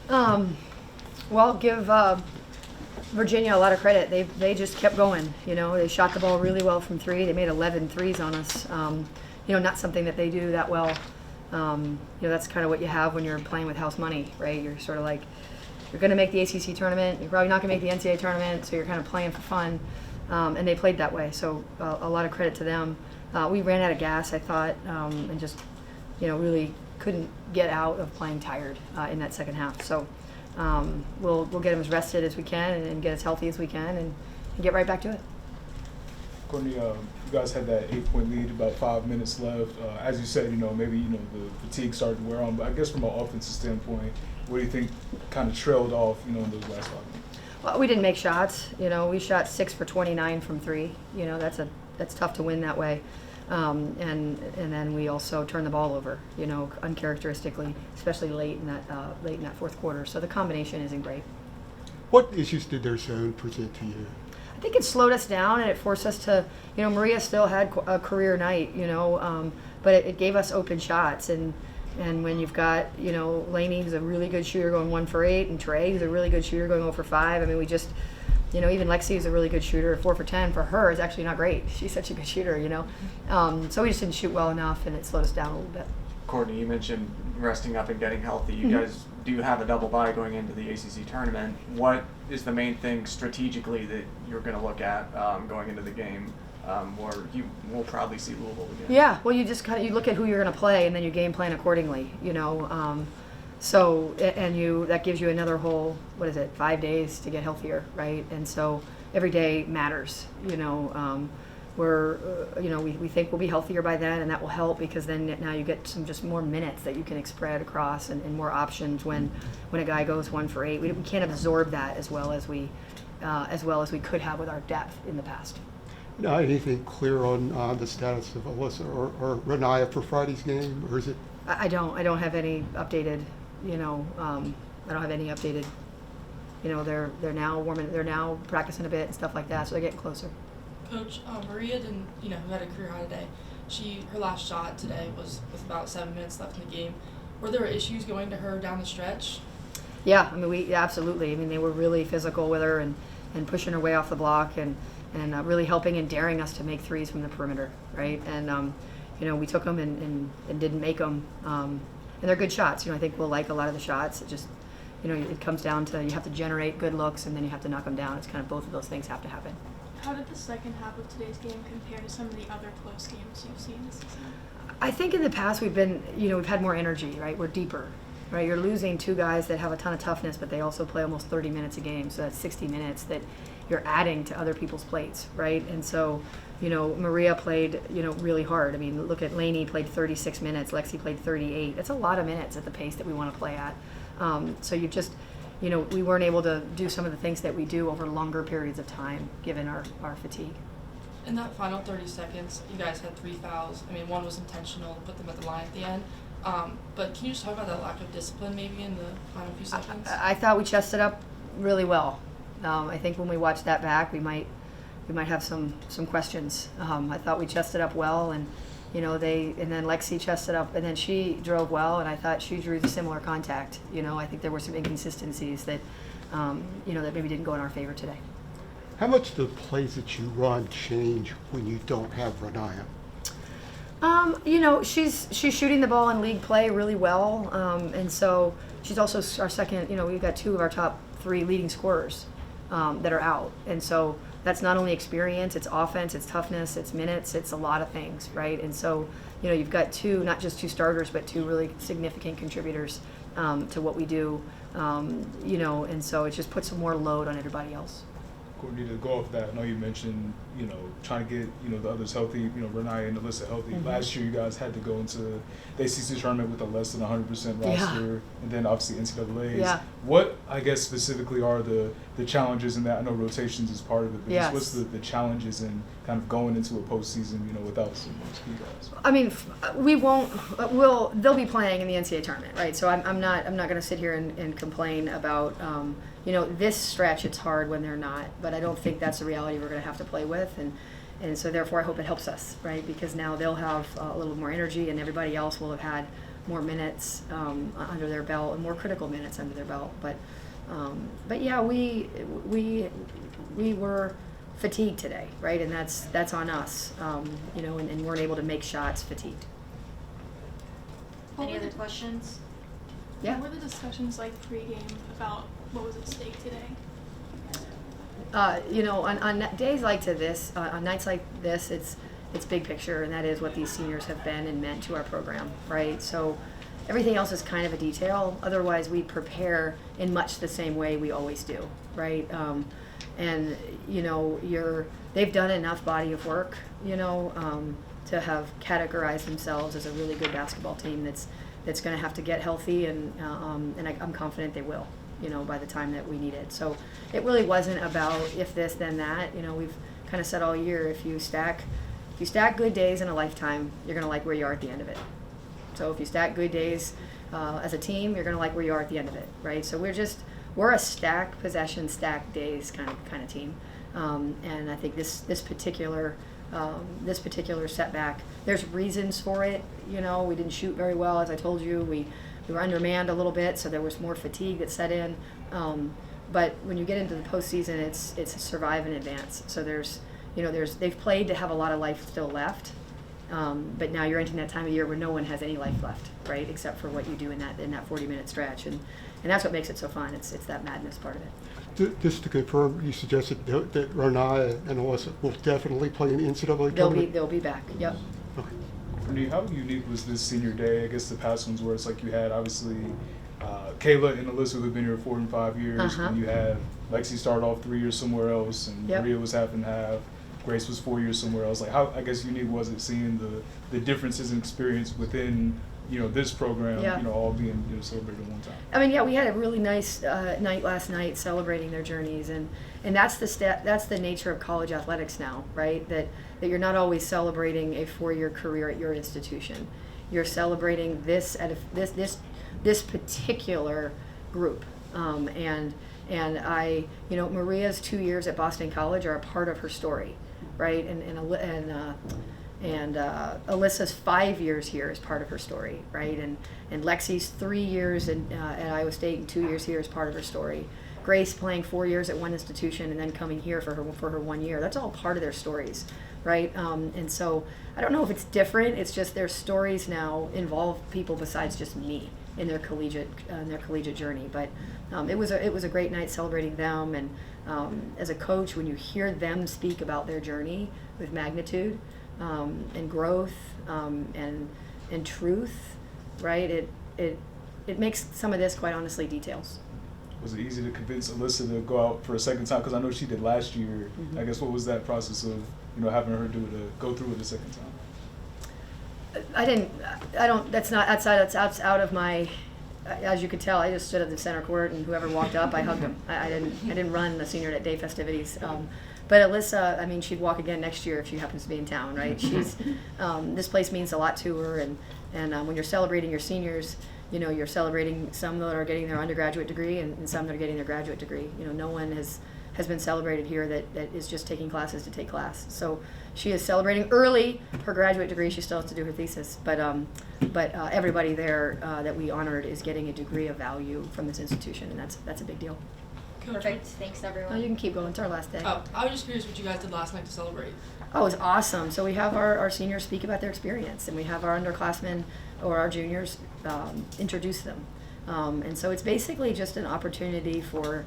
Well, give Virginia a lot of credit. They just kept going. They shot the ball really well from three. They made 11 threes on us. Not something that they do that well. That's kind of what you have when you're playing with house money, right? You're sort of like, you're going to make the ACC tournament. You're probably not going to make the NCAA tournament, so you're kind of playing for fun. And they played that way. So a lot of credit to them. We ran out of gas, I thought, and just, really couldn't get out of playing tired in that second half. So we'll get them as rested as we can and get as healthy as we can and get right back to it. Courtney, you guys had that 8-point lead, about 5 minutes left. As you said, maybe the fatigue started to wear on. But I guess from an offensive standpoint, what do you think kind of trailed off, in those last 5 minutes? Well, we didn't make shots. We shot 6 for 29 from three. That's tough to win that way. And then we also turned the ball over, uncharacteristically, especially late in that fourth quarter. So the combination isn't great. What issues did their zone present to you? I think it slowed us down and it forced us to, Maria still had a career night, but it gave us open shots. And when you've got, Laney, who's a really good shooter, going 1 for 8, and Trey, who's a really good shooter, going 0 for 5. I mean, we just, even Lexi is a really good shooter. 4 for 10 for her is actually not great. She's such a good shooter, So we just didn't shoot well enough, and it slowed us down a little bit. Courtney, you mentioned resting up and getting healthy. You guys do have a double bye going into the ACC tournament. What is the main thing strategically that you're going to look at going into the game? Or you will probably see Louisville again. Yeah, well, you just you look at who you're going to play, and then you game plan accordingly. So that gives you another whole 5 days to get healthier, right? And so every day matters. We think we'll be healthier by then, and that will help because then now you get some just more minutes that you can spread across and more options when a guy goes 1 for 8. We can't absorb that as well as we could have with our depth in the past. Anything clear on the status of Alyssa or Renaya for Friday's game, or is it? I don't have any updated. I don't have any updated. They're now warming. They're now practicing a bit and stuff like that, so they're getting closer. Coach, Maria didn't, who had a career high today. Her last shot today was with about 7 minutes left in the game. Were there issues going to her down the stretch? Yeah, absolutely. they were really physical with her and pushing her way off the block and really helping and daring us to make threes from the perimeter, right? And we took them and didn't make them. And they're good shots. I think we'll like a lot of the shots. It just, it comes down to you have to generate good looks and then you have to knock them down. It's kind of both of those things have to happen. How did the second half of today's game compare to some of the other close games you've seen this season? I think in the past we've been, we've had more energy, right? We're deeper, right? You're losing 2 guys that have a ton of toughness, but they also play almost 30 minutes a game. So that's 60 minutes that you're adding to other people's plates, right? And so, Maria played, really hard. Look at Laney played 36 minutes. Lexi played 38. That's a lot of minutes at the pace that we want to play at. So you just, we weren't able to do some of the things that we do over longer periods of time, given our fatigue. In that final 30 seconds, you guys had 3 fouls. One was intentional, put them at the line at the end. But can you just talk about that lack of discipline maybe in the final few seconds? I thought we chested up really well. I think when we watch that back, we might have some questions. I thought we chested up well, and and then Lexi chested up, and then she drove well, and I thought she drew the similar contact. I think there were some inconsistencies that that maybe didn't go in our favor today. How much do the plays that you run change when you don't have Renaya? She's shooting the ball in league play really well, and so she's also our second. We've got 2 of our top 3 leading scorers that are out, and so that's not only experience, it's offense, it's toughness, it's minutes, it's a lot of things, right? And so you've got 2, not just 2 starters, but 2 really significant contributors to what we do, and so it just puts some more load on everybody else. Courtney, to go off that, I know you mentioned, trying to get, the others healthy, Renaya and Alyssa healthy. Mm-hmm. Last year, you guys had to go into the ACC tournament with a less than 100% roster, and then obviously NCAAs. Yeah. What, I guess, specifically are the challenges in that? I know rotations is part of it, but Yes. just what's the challenges in kind of going into a postseason, without some of those key guys? They'll be playing in the NCAA tournament, right? So I'm not going to sit here and complain about, this stretch. It's hard when they're not, but I don't think that's the reality we're going to have to play with, and so therefore I hope it helps us, right? Because now they'll have a little more energy, and everybody else will have had more minutes under their belt and more critical minutes under their belt. But yeah, we were fatigued today, right? And that's on us, you know, and weren't able to make shots fatigued. Any other questions? Yeah. What were the discussions like pregame about what was at stake today? You know, on days like this, on nights like this, it's big picture, and that is what these seniors have been and meant to our program, right? So everything else is kind of a detail. Otherwise, we prepare in much the same way we always do, right? And you know, they've done enough body of work, you know, to have categorized themselves as a really good basketball team that's going to have to get healthy, and I'm confident they will, you know, by the time that we need it. So it really wasn't about if this then that. You know, we've kind of said all year, if you stack good days in a lifetime, you're going to like where you are at the end of it. So if you stack good days as a team, you're going to like where you are at the end of it, right? So we're a stack possession, stack days kind of team, and I think this particular setback, there's reasons for it. You know, we didn't shoot very well, as I told you. We were undermanned a little bit, so there was more fatigue that set in. But when you get into the postseason, it's survive and advance. So they've played to have a lot of life still left. But now you're entering that time of year where no one has any life left, right? Except for what you do in that 40-minute stretch, and that's what makes it so fun. It's that madness part of it. Just to confirm, you suggested that Renaya and Alyssa will definitely play in the NCAA tournament? They'll be back. Yep. Okay. Courtney, how unique was this senior day? I guess the past ones where it's like you had obviously Kayla and Alyssa who've been here 4 and 5 years, Uh-huh. and you had Lexi started off 3 years somewhere else, and Yep. Maria was half and half. Grace was 4 years somewhere else. Like, how, I guess, unique was it seeing the differences in experience within, you know, this program, Yeah. you know, all being, you know, celebrated at one time? I mean, yeah, we had a really nice night last night celebrating their journeys, and that's the nature of college athletics now, right? That you're not always celebrating a 4-year career at your institution. You're celebrating this this particular group, and I, you know, Maria's 2 years at Boston College are a part of her story, right? And Alyssa's 5 years here is part of her story, right? And Lexi's 3 years at Iowa State and 2 years here is part of her story. Grace playing 4 years at one institution and then coming here for her 1 year. That's all part of their stories, right? And so I don't know if it's different. It's just their stories now involve people besides just me in their collegiate journey. But it was a great night celebrating them. And as a coach, when you hear them speak about their journey with magnitude, and growth, and truth, right? It makes some of this, quite honestly, details. Was it easy to convince Alyssa to go out for a second time? Because I know she did last year. Mm-hmm. I guess, what was that process of, you know, having her go through it a second time? That's out of my, as you could tell, I just stood at the center court, and whoever walked up, I hugged them. I didn't run the senior day festivities. But Alyssa, I mean, she'd walk again next year if she happens to be in town, right? She's, this place means a lot to her, and when you're celebrating your seniors, you know, you're celebrating some that are getting their undergraduate degree and some that are getting their graduate degree. You know, no one has been celebrated here that is just taking classes to take class. So she is celebrating early her graduate degree. She still has to do her thesis, but everybody there that we honored is getting a degree of value from this institution, and that's a big deal. Perfect. Thanks, everyone. No, you can keep going. It's our last day. Oh, I was just curious what you guys did last night to celebrate. Oh, it was awesome. So we have our seniors speak about their experience, and we have our underclassmen or our juniors introduce them. And so it's basically just an opportunity for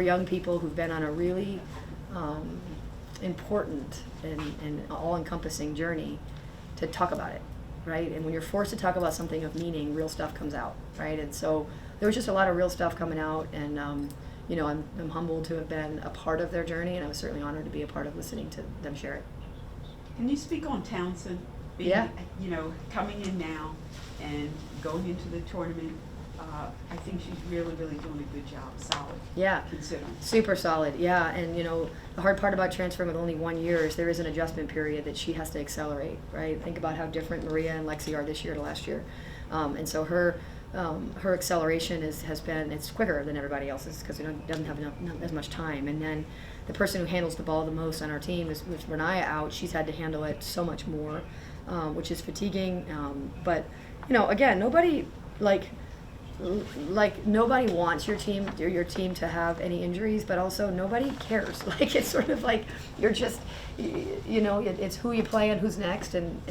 young people who've been on a really important and all-encompassing journey to talk about it, right? And when you're forced to talk about something of meaning, real stuff comes out, right? And so there was just a lot of real stuff coming out, and you know, I'm humbled to have been a part of their journey, and I was certainly honored to be a part of listening to them share it. Can you speak on Townsend? Yeah. You know, coming in now and going into the tournament, I think she's really, really doing a good job, solid. Yeah. Considering. Super solid, yeah. And you know, the hard part about transferring with only 1 year is there is an adjustment period that she has to accelerate, right? Think about how different Maria and Lexi are this year to last year. And so her acceleration has been, it's quicker than everybody else's because doesn't have not as much time. And then the person who handles the ball the most on our team is with Renaya out. She's had to handle it so much more, which is fatiguing. But you know, again, nobody like nobody wants your team to have any injuries, but also nobody cares. Like, it's sort of like you're just, you know, it's who you play and who's next, and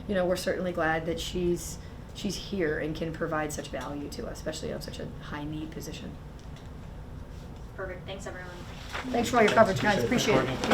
you know, we're certainly glad that she's here and can provide such value to us, especially on such a high need position. Perfect. Thanks, everyone. Thanks for all your coverage, guys. Appreciate it.